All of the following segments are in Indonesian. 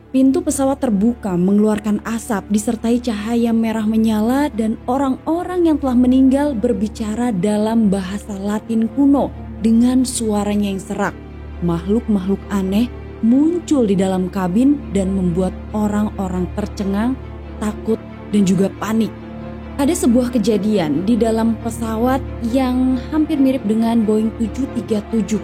Pintu pesawat terbuka mengeluarkan asap disertai cahaya merah menyala dan orang-orang yang telah meninggal berbicara dalam bahasa Latin kuno dengan suaranya yang serak. Makhluk-makhluk aneh muncul di dalam kabin dan membuat orang-orang tercengang, takut, dan juga panik. Ada sebuah kejadian di dalam pesawat yang hampir mirip dengan Boeing 737.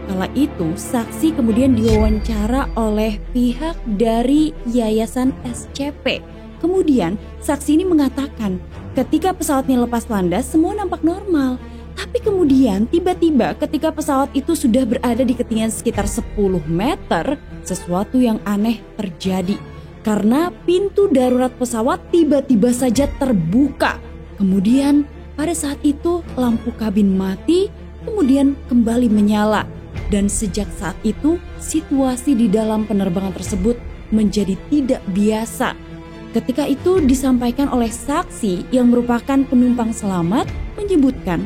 Kala itu, saksi kemudian diwawancara oleh pihak dari Yayasan SCP. Kemudian, saksi ini mengatakan ketika pesawatnya lepas landas, semua nampak normal. Tapi kemudian, tiba-tiba ketika pesawat itu sudah berada di ketinggian sekitar 10 meter, sesuatu yang aneh terjadi. Karena pintu darurat pesawat tiba-tiba saja terbuka. Kemudian, pada saat itu lampu kabin mati, kemudian kembali menyala. Dan sejak saat itu, situasi di dalam penerbangan tersebut menjadi tidak biasa. Ketika itu disampaikan oleh saksi yang merupakan penumpang selamat menyebutkan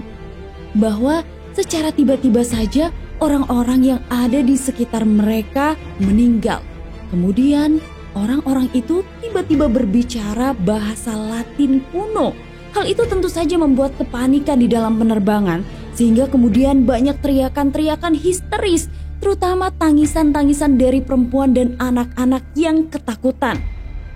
bahwa secara tiba-tiba saja orang-orang yang ada di sekitar mereka meninggal. Kemudian orang-orang itu tiba-tiba berbicara bahasa Latin kuno. Hal itu tentu saja membuat kepanikan di dalam penerbangan, sehingga kemudian banyak teriakan-teriakan histeris, terutama tangisan-tangisan dari perempuan dan anak-anak yang ketakutan.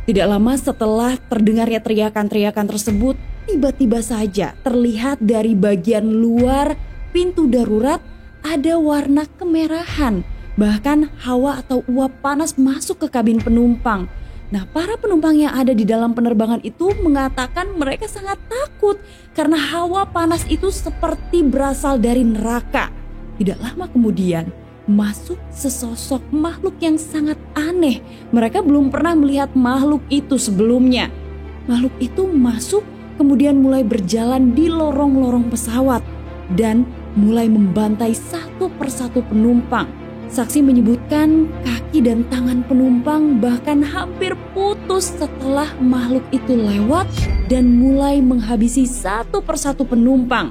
Tidak lama setelah terdengarnya teriakan-teriakan tersebut, tiba-tiba saja terlihat dari bagian luar pintu darurat ada warna kemerahan. Bahkan hawa atau uap panas masuk ke kabin penumpang. Nah, para penumpang yang ada di dalam penerbangan itu mengatakan mereka sangat takut karena hawa panas itu seperti berasal dari neraka. Tidak lama kemudian masuk sesosok makhluk yang sangat aneh. Mereka belum pernah melihat makhluk itu sebelumnya. Makhluk itu masuk kemudian mulai berjalan di lorong-lorong pesawat dan mulai membantai satu persatu penumpang. Saksi menyebutkan kaki dan tangan penumpang bahkan hampir putus setelah makhluk itu lewat dan mulai menghabisi satu persatu penumpang.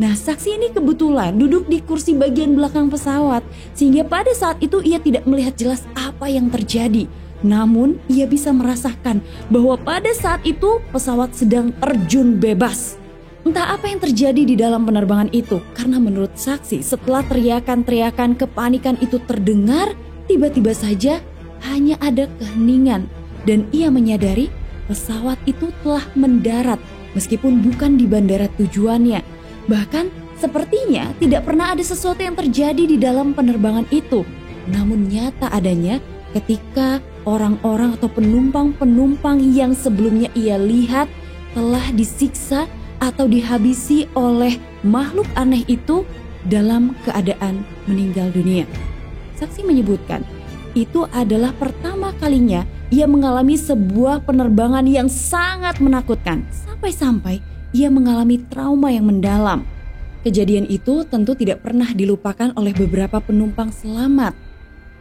Nah, saksi ini kebetulan duduk di kursi bagian belakang pesawat sehingga pada saat itu ia tidak melihat jelas apa yang terjadi. Namun ia bisa merasakan bahwa pada saat itu pesawat sedang terjun bebas. Entah apa yang terjadi di dalam penerbangan itu, karena menurut saksi setelah teriakan-teriakan kepanikan itu terdengar, tiba-tiba saja hanya ada keheningan dan ia menyadari pesawat itu telah mendarat meskipun bukan di bandara tujuannya. Bahkan sepertinya tidak pernah ada sesuatu yang terjadi di dalam penerbangan itu. Namun nyata adanya ketika orang-orang atau penumpang-penumpang yang sebelumnya ia lihat telah disiksa atau dihabisi oleh makhluk aneh itu dalam keadaan meninggal dunia. Saksi menyebutkan, itu adalah pertama kalinya ia mengalami sebuah penerbangan yang sangat menakutkan, sampai-sampai ia mengalami trauma yang mendalam. Kejadian itu tentu tidak pernah dilupakan oleh beberapa penumpang selamat.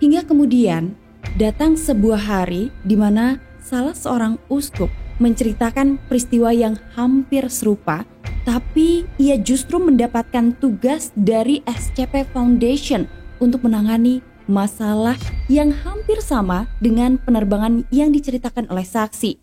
Hingga kemudian datang sebuah hari di mana salah seorang uskup menceritakan peristiwa yang hampir serupa, tapi ia justru mendapatkan tugas dari SCP Foundation untuk menangani masalah yang hampir sama dengan penerbangan yang diceritakan oleh saksi.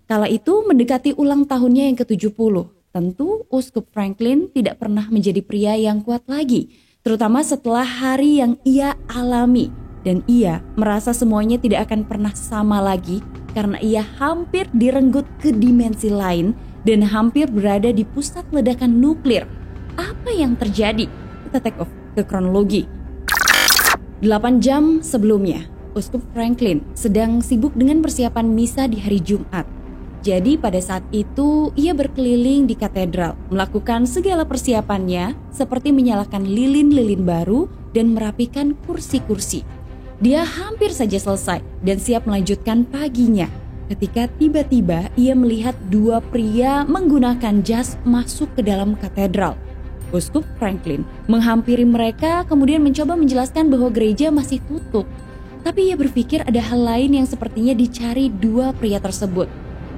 Kala itu mendekati ulang tahunnya yang ke-70. Tentu Uskup Franklin tidak pernah menjadi pria yang kuat lagi, terutama setelah hari yang ia alami. Dan ia merasa semuanya tidak akan pernah sama lagi karena ia hampir direnggut ke dimensi lain dan hampir berada di pusat ledakan nuklir. Apa yang terjadi? Kita take off ke kronologi. 8 jam sebelumnya, Uskup Franklin sedang sibuk dengan persiapan misa di hari Jumat. Jadi pada saat itu ia berkeliling di katedral, melakukan segala persiapannya seperti menyalakan lilin-lilin baru dan merapikan kursi-kursi. Dia hampir saja selesai dan siap melanjutkan paginya ketika tiba-tiba ia melihat dua pria menggunakan jas masuk ke dalam katedral. Uskup Franklin menghampiri mereka kemudian mencoba menjelaskan bahwa gereja masih tutup. Tapi ia berpikir ada hal lain yang sepertinya dicari dua pria tersebut.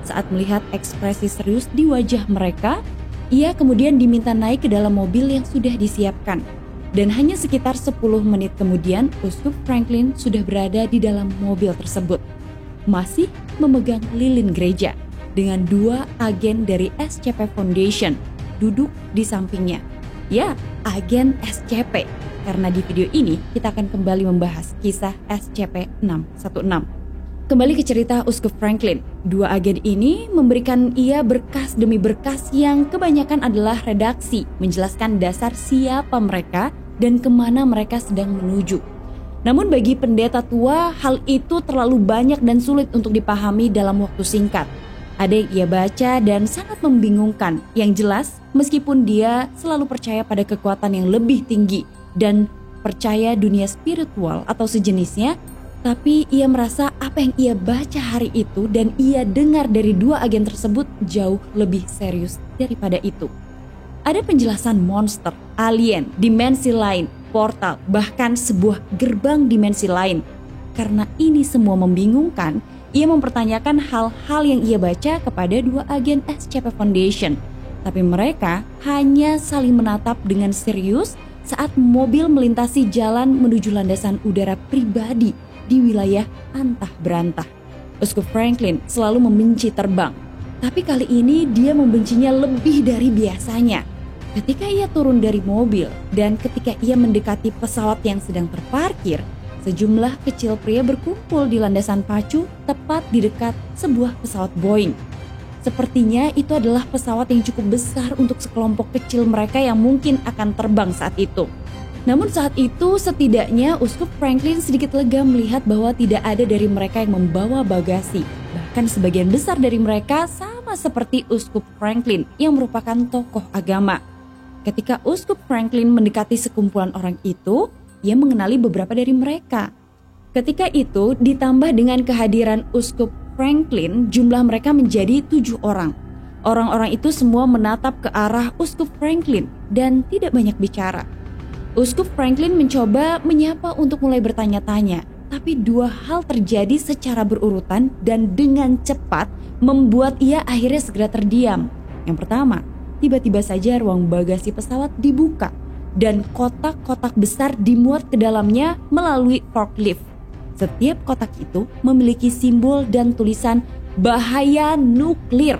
Saat melihat ekspresi serius di wajah mereka, ia kemudian diminta naik ke dalam mobil yang sudah disiapkan. Dan hanya sekitar 10 menit kemudian, Uskup Franklin sudah berada di dalam mobil tersebut, masih memegang lilin gereja dengan 2 agen dari SCP Foundation duduk di sampingnya. Ya, agen SCP, karena di video ini kita akan kembali membahas kisah SCP-616. Kembali ke cerita Uskup Franklin, 2 agen ini memberikan ia berkas demi berkas yang kebanyakan adalah redaksi, menjelaskan dasar siapa mereka dan kemana mereka sedang menuju. Namun bagi pendeta tua, hal itu terlalu banyak dan sulit untuk dipahami dalam waktu singkat. Ada yang ia baca dan sangat membingungkan. Yang jelas, meskipun dia selalu percaya pada kekuatan yang lebih tinggi dan percaya dunia spiritual atau sejenisnya, tapi ia merasa apa yang ia baca hari itu dan ia dengar dari 2 agen tersebut jauh lebih serius daripada itu. Ada penjelasan monster, alien, dimensi lain, portal, bahkan sebuah gerbang dimensi lain. Karena ini semua membingungkan, ia mempertanyakan hal-hal yang ia baca kepada 2 agen SCP Foundation. Tapi mereka hanya saling menatap dengan serius saat mobil melintasi jalan menuju landasan udara pribadi di wilayah antah berantah. Uskup Franklin selalu membenci terbang, tapi kali ini dia membencinya lebih dari biasanya. Ketika ia turun dari mobil dan ketika ia mendekati pesawat yang sedang terparkir, sejumlah kecil pria berkumpul di landasan pacu tepat di dekat sebuah pesawat Boeing. Sepertinya itu adalah pesawat yang cukup besar untuk sekelompok kecil mereka yang mungkin akan terbang saat itu. Namun saat itu setidaknya Uskup Franklin sedikit lega melihat bahwa tidak ada dari mereka yang membawa bagasi. Bahkan sebagian besar dari mereka sama seperti Uskup Franklin yang merupakan tokoh agama. Ketika Uskup Franklin mendekati sekumpulan orang itu, ia mengenali beberapa dari mereka. Ketika itu ditambah dengan kehadiran Uskup Franklin, jumlah mereka menjadi 7 orang. Orang-orang itu semua menatap ke arah Uskup Franklin dan tidak banyak bicara. Uskup Franklin mencoba menyapa untuk mulai bertanya-tanya, tapi 2 hal terjadi secara berurutan dan dengan cepat membuat ia akhirnya segera terdiam. Yang pertama, tiba-tiba saja ruang bagasi pesawat dibuka dan kotak-kotak besar dimuat ke dalamnya melalui forklift. Setiap kotak itu memiliki simbol dan tulisan bahaya nuklir.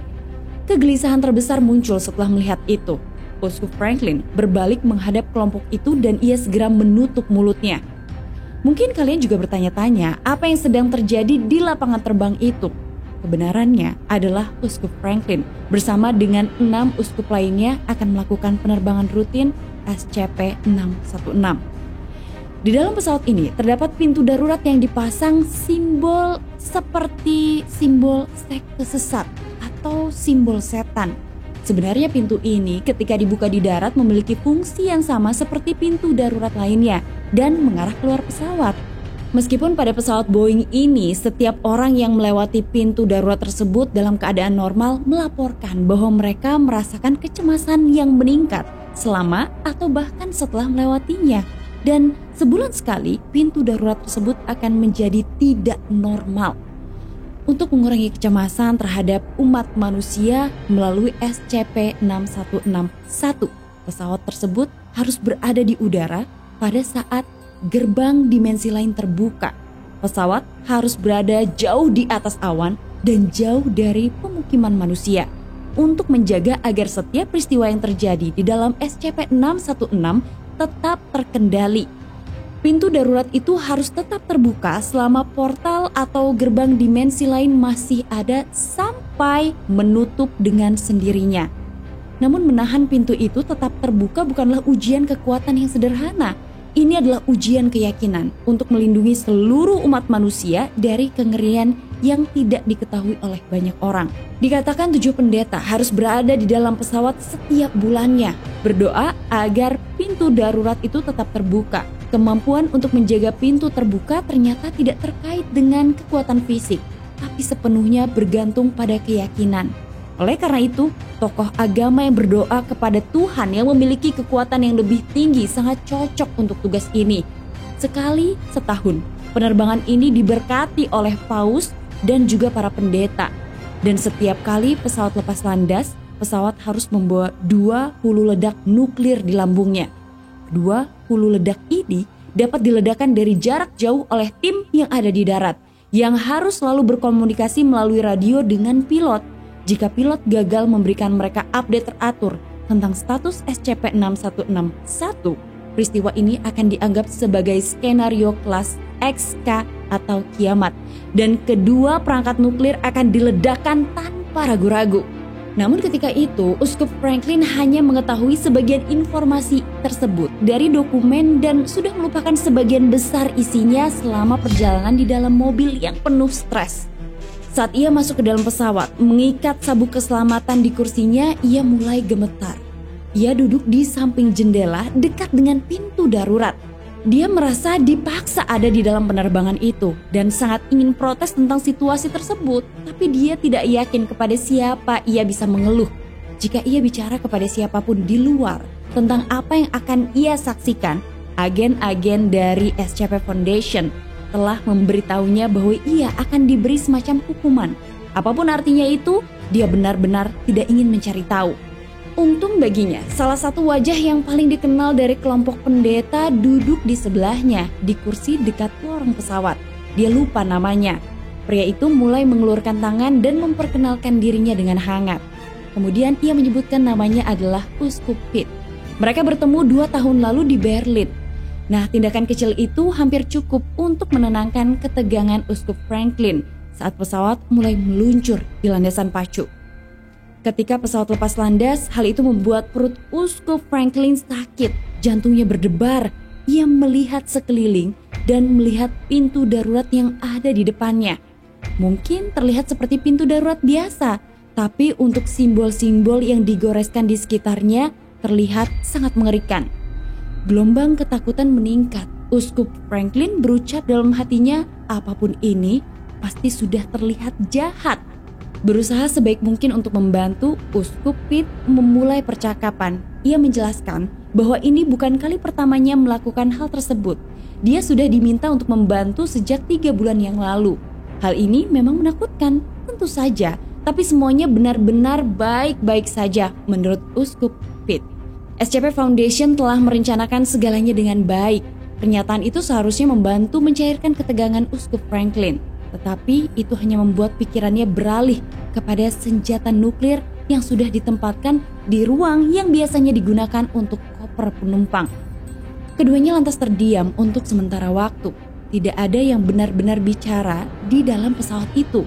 Kegelisahan terbesar muncul setelah melihat itu. Uskup Franklin berbalik menghadap kelompok itu dan ia segera menutup mulutnya. Mungkin kalian juga bertanya-tanya apa yang sedang terjadi di lapangan terbang itu. Kebenarannya adalah Uskup Franklin bersama dengan 6 uskup lainnya akan melakukan penerbangan rutin SCP-616. Di dalam pesawat ini terdapat pintu darurat yang dipasang simbol seperti simbol sekte sesat atau simbol setan. Sebenarnya pintu ini ketika dibuka di darat memiliki fungsi yang sama seperti pintu darurat lainnya dan mengarah keluar pesawat. Meskipun pada pesawat Boeing ini setiap orang yang melewati pintu darurat tersebut dalam keadaan normal melaporkan bahwa mereka merasakan kecemasan yang meningkat selama atau bahkan setelah melewatinya. Dan sebulan sekali pintu darurat tersebut akan menjadi tidak normal. Untuk mengurangi kecemasan terhadap umat manusia melalui SCP-6161, pesawat tersebut harus berada di udara pada saat gerbang dimensi lain terbuka. Pesawat harus berada jauh di atas awan dan jauh dari pemukiman manusia untuk menjaga agar setiap peristiwa yang terjadi di dalam SCP-616 tetap terkendali. Pintu darurat itu harus tetap terbuka selama portal atau gerbang dimensi lain masih ada sampai menutup dengan sendirinya. Namun menahan pintu itu tetap terbuka bukanlah ujian kekuatan yang sederhana. Ini adalah ujian keyakinan untuk melindungi seluruh umat manusia dari kengerian yang tidak diketahui oleh banyak orang. Dikatakan 7 pendeta harus berada di dalam pesawat setiap bulannya, berdoa agar pintu darurat itu tetap terbuka. Kemampuan untuk menjaga pintu terbuka ternyata tidak terkait dengan kekuatan fisik, tapi sepenuhnya bergantung pada keyakinan. Oleh karena itu, tokoh agama yang berdoa kepada Tuhan yang memiliki kekuatan yang lebih tinggi sangat cocok untuk tugas ini. Sekali setahun, penerbangan ini diberkati oleh paus dan juga para pendeta. Dan setiap kali pesawat lepas landas, pesawat harus membawa 20 ledak nuklir di lambungnya. Kedua hulu ledak ini dapat diledakkan dari jarak jauh oleh tim yang ada di darat, yang harus selalu berkomunikasi melalui radio dengan pilot. Jika pilot gagal memberikan mereka update teratur tentang status SCP-6161, peristiwa ini akan dianggap sebagai skenario kelas XK atau kiamat, dan kedua perangkat nuklir akan diledakkan tanpa ragu-ragu. Namun ketika itu, Uskup Franklin hanya mengetahui sebagian informasi tersebut dari dokumen dan sudah melupakan sebagian besar isinya selama perjalanan di dalam mobil yang penuh stres. Saat ia masuk ke dalam pesawat, mengikat sabuk keselamatan di kursinya, ia mulai gemetar. Ia duduk di samping jendela dekat dengan pintu darurat. Dia merasa dipaksa ada di dalam penerbangan itu dan sangat ingin protes tentang situasi tersebut, tapi dia tidak yakin kepada siapa ia bisa mengeluh. Jika ia bicara kepada siapapun di luar tentang apa yang akan ia saksikan, agen-agen dari SCP Foundation telah memberitahunya bahwa ia akan diberi semacam hukuman. Apapun artinya itu, dia benar-benar tidak ingin mencari tahu. Untung baginya, salah satu wajah yang paling dikenal dari kelompok pendeta duduk di sebelahnya di kursi dekat lorong pesawat. Dia lupa namanya. Pria itu mulai mengelurkan tangan dan memperkenalkan dirinya dengan hangat. Kemudian ia menyebutkan namanya adalah Uskup Pitt. Mereka bertemu 2 tahun lalu di Berlin. Nah, tindakan kecil itu hampir cukup untuk menenangkan ketegangan Uskup Franklin saat pesawat mulai meluncur di landasan pacu. Ketika pesawat lepas landas, hal itu membuat perut Uskup Franklin sakit, jantungnya berdebar. Ia melihat sekeliling dan melihat pintu darurat yang ada di depannya. Mungkin terlihat seperti pintu darurat biasa, tapi untuk simbol-simbol yang digoreskan di sekitarnya terlihat sangat mengerikan. Gelombang ketakutan meningkat. Uskup Franklin berucap dalam hatinya, apapun ini pasti sudah terlihat jahat. Berusaha sebaik mungkin untuk membantu, Uskup Pitt memulai percakapan. Ia menjelaskan bahwa ini bukan kali pertamanya melakukan hal tersebut. Dia sudah diminta untuk membantu sejak 3 bulan yang lalu. Hal ini memang menakutkan, tentu saja, tapi semuanya benar-benar baik-baik saja menurut Uskup Pitt. SCP Foundation telah merencanakan segalanya dengan baik. Pernyataan itu seharusnya membantu mencairkan ketegangan Uskup Franklin. Tetapi itu hanya membuat pikirannya beralih kepada senjata nuklir yang sudah ditempatkan di ruang yang biasanya digunakan untuk koper penumpang. Keduanya lantas terdiam untuk sementara waktu. Tidak ada yang benar-benar bicara di dalam pesawat itu.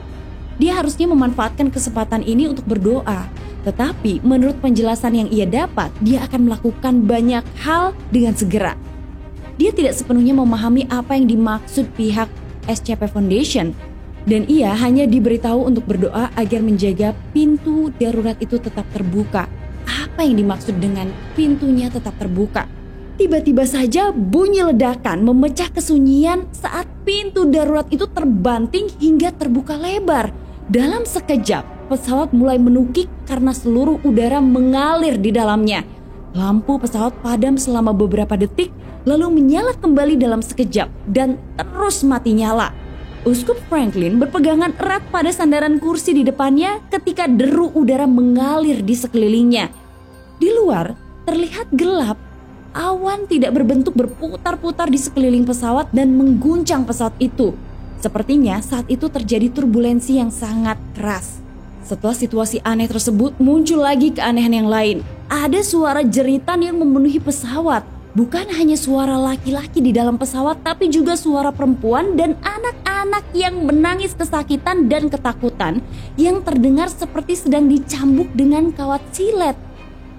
Dia harusnya memanfaatkan kesempatan ini untuk berdoa. Tetapi menurut penjelasan yang ia dapat, dia akan melakukan banyak hal dengan segera. Dia tidak sepenuhnya memahami apa yang dimaksud pihak SCP Foundation, dan ia hanya diberitahu untuk berdoa agar menjaga pintu darurat itu tetap terbuka. Apa yang dimaksud dengan pintunya tetap terbuka? Tiba-tiba saja bunyi ledakan memecah kesunyian saat pintu darurat itu terbanting hingga terbuka lebar. Dalam sekejap, pesawat mulai menukik karena seluruh udara mengalir di dalamnya. Lampu pesawat padam selama beberapa detik, lalu menyala kembali dalam sekejap dan terus mati nyala. Uskup Franklin berpegangan erat pada sandaran kursi di depannya ketika deru udara mengalir di sekelilingnya. Di luar terlihat gelap. Awan tidak berbentuk berputar-putar di sekeliling pesawat dan mengguncang pesawat itu. Sepertinya saat itu terjadi turbulensi yang sangat keras. Setelah situasi aneh tersebut, muncul lagi keanehan yang lain. Ada suara jeritan yang memenuhi pesawat. Bukan hanya suara laki-laki di dalam pesawat, tapi juga suara perempuan dan anak-anak yang menangis kesakitan dan ketakutan yang terdengar seperti sedang dicambuk dengan kawat silet.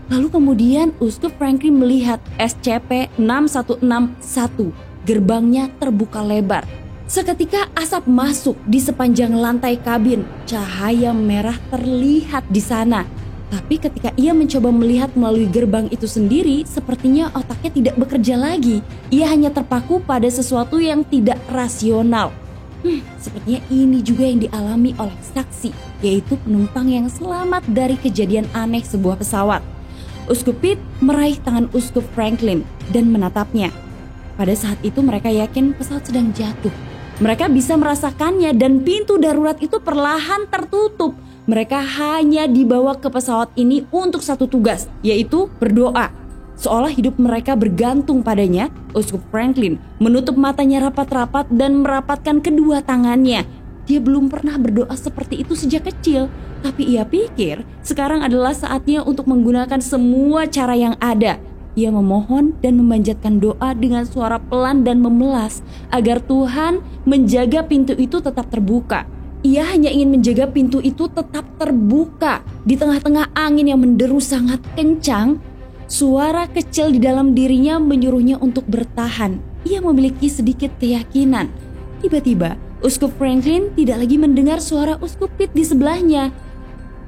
Lalu kemudian Uskup Franklin melihat SCP-6161. Gerbangnya terbuka lebar. Seketika asap masuk di sepanjang lantai kabin. Cahaya merah terlihat di sana. Tapi ketika ia mencoba melihat melalui gerbang itu sendiri, sepertinya otaknya tidak bekerja lagi. Ia hanya terpaku pada sesuatu yang tidak rasional. Sepertinya ini juga yang dialami oleh saksi, yaitu penumpang yang selamat dari kejadian aneh sebuah pesawat. Uskup Pitt meraih tangan Uskup Franklin dan menatapnya. Pada saat itu mereka yakin pesawat sedang jatuh. Mereka bisa merasakannya dan pintu darurat itu perlahan tertutup. Mereka hanya dibawa ke pesawat ini untuk satu tugas, yaitu berdoa. Seolah hidup mereka bergantung padanya, Uskup Franklin menutup matanya rapat-rapat dan merapatkan kedua tangannya. Dia belum pernah berdoa seperti itu sejak kecil, tapi ia pikir sekarang adalah saatnya untuk menggunakan semua cara yang ada. Ia memohon dan memanjatkan doa dengan suara pelan dan memelas agar Tuhan menjaga pintu itu tetap terbuka. Ia hanya ingin menjaga pintu itu tetap terbuka. Di tengah-tengah angin yang menderu sangat kencang, suara kecil di dalam dirinya menyuruhnya untuk bertahan. Ia memiliki sedikit keyakinan. Tiba-tiba, Uskup Franklin tidak lagi mendengar suara Uskup Pitt di sebelahnya.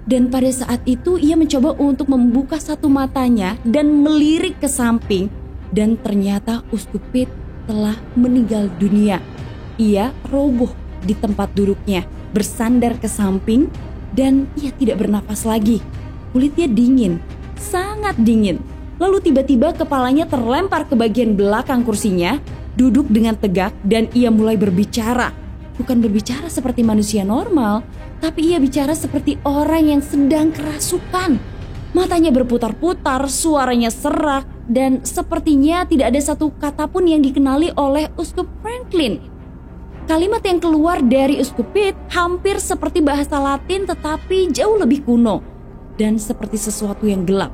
Dan pada saat itu ia mencoba untuk membuka satu matanya dan melirik ke samping. Dan ternyata Uskup Pitt telah meninggal dunia. Ia roboh di tempat duduknya, bersandar ke samping, dan ia tidak bernapas lagi. Kulitnya dingin, sangat dingin. Lalu tiba-tiba kepalanya terlempar ke bagian belakang kursinya, duduk dengan tegak, dan ia mulai berbicara. Bukan berbicara seperti manusia normal, tapi ia bicara seperti orang yang sedang kerasukan. Matanya berputar-putar, suaranya serak, dan sepertinya tidak ada satu kata pun yang dikenali oleh Uskup Franklin. Kalimat yang keluar dari Uskup Pitt hampir seperti bahasa Latin tetapi jauh lebih kuno dan seperti sesuatu yang gelap.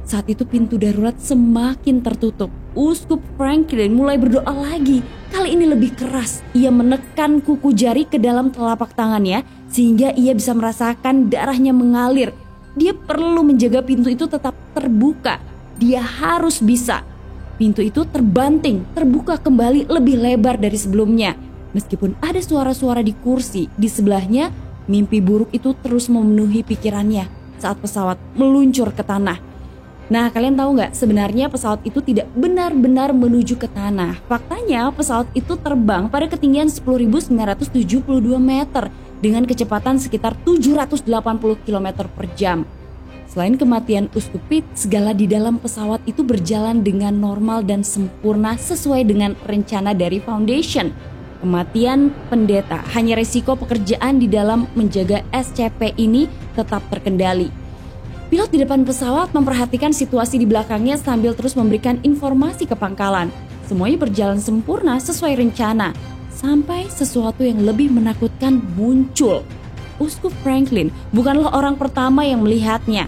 Saat itu pintu darurat semakin tertutup. Uskup Franklin mulai berdoa lagi. Kali ini lebih keras. Ia menekan kuku jari ke dalam telapak tangannya sehingga ia bisa merasakan darahnya mengalir. Dia perlu menjaga pintu itu tetap terbuka. Dia harus bisa. Pintu itu terbanting, terbuka kembali lebih lebar dari sebelumnya. Meskipun ada suara-suara di kursi di sebelahnya, mimpi buruk itu terus memenuhi pikirannya saat pesawat meluncur ke tanah. Nah, kalian tahu nggak sebenarnya pesawat itu tidak benar-benar menuju ke tanah. Faktanya pesawat itu terbang pada ketinggian 10.972 meter dengan kecepatan sekitar 780 km per jam. Selain kematian Uskup Pitt, segala di dalam pesawat itu berjalan dengan normal dan sempurna sesuai dengan rencana dari Foundation. Kematian pendeta, hanya resiko pekerjaan di dalam menjaga SCP ini tetap terkendali. Pilot di depan pesawat memperhatikan situasi di belakangnya sambil terus memberikan informasi ke pangkalan. Semuanya berjalan sempurna sesuai rencana, sampai sesuatu yang lebih menakutkan muncul. Uskup Franklin bukanlah orang pertama yang melihatnya.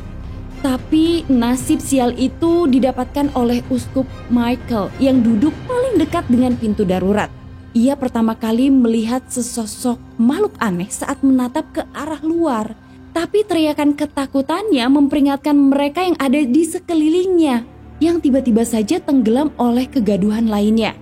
Tapi nasib sial itu didapatkan oleh Uskup Michael yang duduk paling dekat dengan pintu darurat. Ia pertama kali melihat sesosok makhluk aneh saat menatap ke arah luar. Tapi teriakan ketakutannya memperingatkan mereka yang ada di sekelilingnya, yang tiba-tiba saja tenggelam oleh kegaduhan lainnya.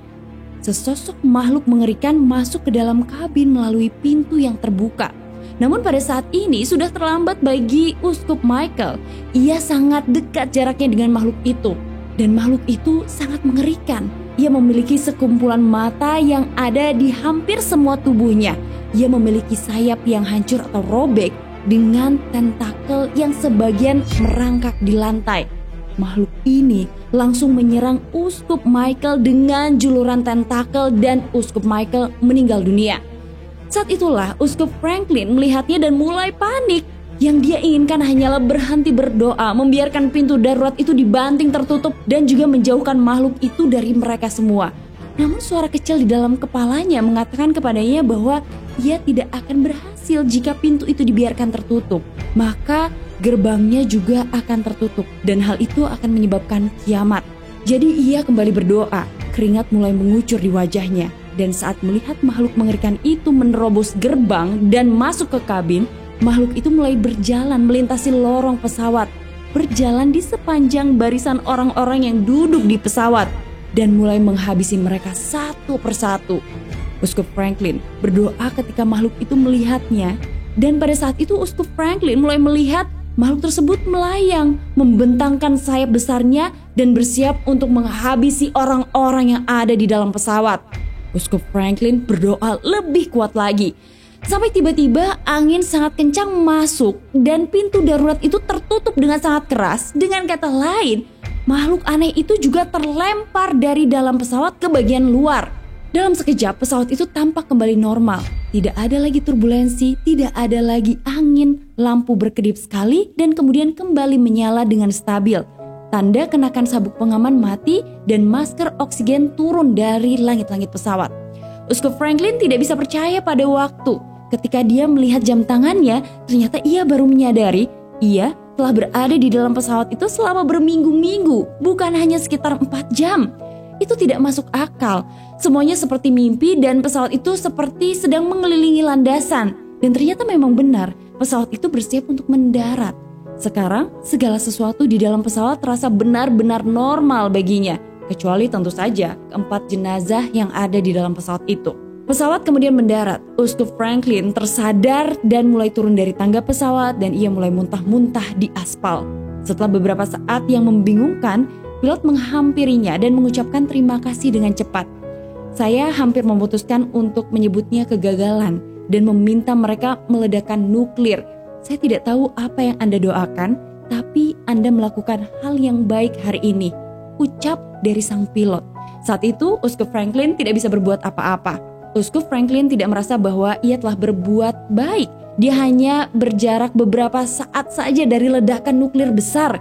Sesosok makhluk mengerikan masuk ke dalam kabin melalui pintu yang terbuka. Namun pada saat ini sudah terlambat bagi Uskup Michael. Ia sangat dekat jaraknya dengan makhluk itu. Dan makhluk itu sangat mengerikan. Ia memiliki sekumpulan mata yang ada di hampir semua tubuhnya. Ia memiliki sayap yang hancur atau robek dengan tentakel yang sebagian merangkak di lantai. Makhluk ini langsung menyerang Uskup Michael dengan juluran tentakel dan Uskup Michael meninggal dunia. Saat itulah Uskup Franklin melihatnya dan mulai panik. Yang dia inginkan hanyalah berhenti berdoa, membiarkan pintu darurat itu dibanting tertutup dan juga menjauhkan makhluk itu dari mereka semua. Namun suara kecil di dalam kepalanya mengatakan kepadanya bahwa ia tidak akan berhasil jika pintu itu dibiarkan tertutup. Maka gerbangnya juga akan tertutup dan hal itu akan menyebabkan kiamat. Jadi ia kembali berdoa, keringat mulai mengucur di wajahnya. Dan saat melihat makhluk mengerikan itu menerobos gerbang dan masuk ke kabin, makhluk itu mulai berjalan melintasi lorong pesawat, berjalan di sepanjang barisan orang-orang yang duduk di pesawat dan mulai menghabisi mereka satu persatu. Uskup Franklin berdoa ketika makhluk itu melihatnya, dan pada saat itu Uskup Franklin mulai melihat makhluk tersebut melayang, membentangkan sayap besarnya dan bersiap untuk menghabisi orang-orang yang ada di dalam pesawat. Uskup Franklin berdoa lebih kuat lagi. Sampai tiba-tiba angin sangat kencang masuk dan pintu darurat itu tertutup dengan sangat keras. Dengan kata lain, makhluk aneh itu juga terlempar dari dalam pesawat ke bagian luar. Dalam sekejap pesawat itu tampak kembali normal. Tidak ada lagi turbulensi, tidak ada lagi angin, lampu berkedip sekali dan kemudian kembali menyala dengan stabil. Tanda kenakan sabuk pengaman mati dan masker oksigen turun dari langit-langit pesawat. Uskup Franklin tidak bisa percaya pada waktu. Ketika dia melihat jam tangannya, ternyata ia baru menyadari ia telah berada di dalam pesawat itu selama berminggu-minggu, bukan hanya sekitar 4 jam. Itu tidak masuk akal. Semuanya seperti mimpi dan pesawat itu seperti sedang mengelilingi landasan. Dan ternyata memang benar, pesawat itu bersiap untuk mendarat. Sekarang, segala sesuatu di dalam pesawat terasa benar-benar normal baginya. Kecuali tentu saja keempat jenazah yang ada di dalam pesawat itu. Pesawat kemudian mendarat. Uskup Franklin tersadar dan mulai turun dari tangga pesawat dan ia mulai muntah-muntah di aspal. Setelah beberapa saat yang membingungkan, pilot menghampirinya dan mengucapkan terima kasih dengan cepat. Saya hampir memutuskan untuk menyebutnya kegagalan dan meminta mereka meledakkan nuklir. Saya tidak tahu apa yang Anda doakan, tapi Anda melakukan hal yang baik hari ini. Ucap dari sang pilot. Saat itu, Uskup Franklin tidak bisa berbuat apa-apa. Uskup Franklin tidak merasa bahwa ia telah berbuat baik. Dia hanya berjarak beberapa saat saja dari ledakan nuklir besar.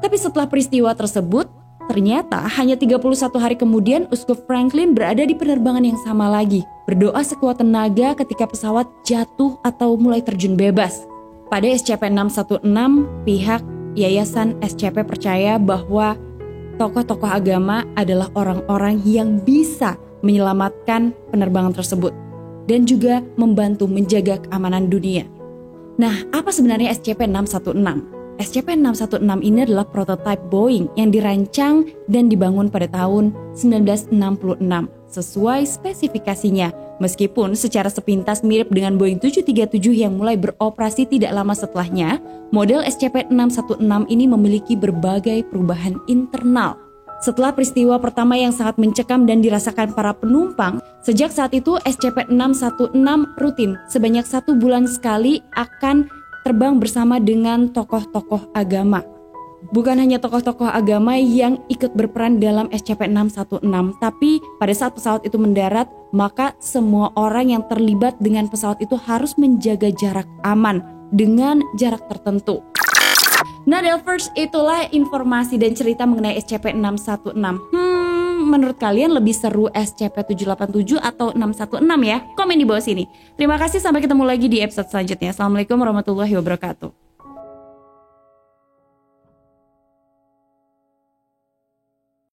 Tapi setelah peristiwa tersebut, ternyata hanya 31 hari kemudian Uskup Franklin berada di penerbangan yang sama lagi. Berdoa sekuat tenaga ketika pesawat jatuh atau mulai terjun bebas. Pada SCP-616, pihak Yayasan SCP percaya bahwa tokoh-tokoh agama adalah orang-orang yang bisa menyelamatkan penerbangan tersebut dan juga membantu menjaga keamanan dunia. Nah, apa sebenarnya SCP-616? SCP-616 ini adalah prototipe Boeing yang dirancang dan dibangun pada tahun 1966 sesuai spesifikasinya. Meskipun secara sepintas mirip dengan Boeing 737 yang mulai beroperasi tidak lama setelahnya, model SCP-616 ini memiliki berbagai perubahan internal. Setelah peristiwa pertama yang sangat mencekam dan dirasakan para penumpang, sejak saat itu SCP-616 rutin sebanyak 1 bulan sekali akan terbang bersama dengan tokoh-tokoh agama. Bukan hanya tokoh-tokoh agama yang ikut berperan dalam SCP-616, tapi pada saat pesawat itu mendarat, maka semua orang yang terlibat dengan pesawat itu harus menjaga jarak aman dengan jarak tertentu. Nah, Delvers, itulah informasi dan cerita mengenai SCP-616. Menurut kalian lebih seru SCP-787 atau 616 ya? Komen di bawah sini. Terima kasih, sampai ketemu lagi di episode selanjutnya. Assalamualaikum warahmatullahi wabarakatuh.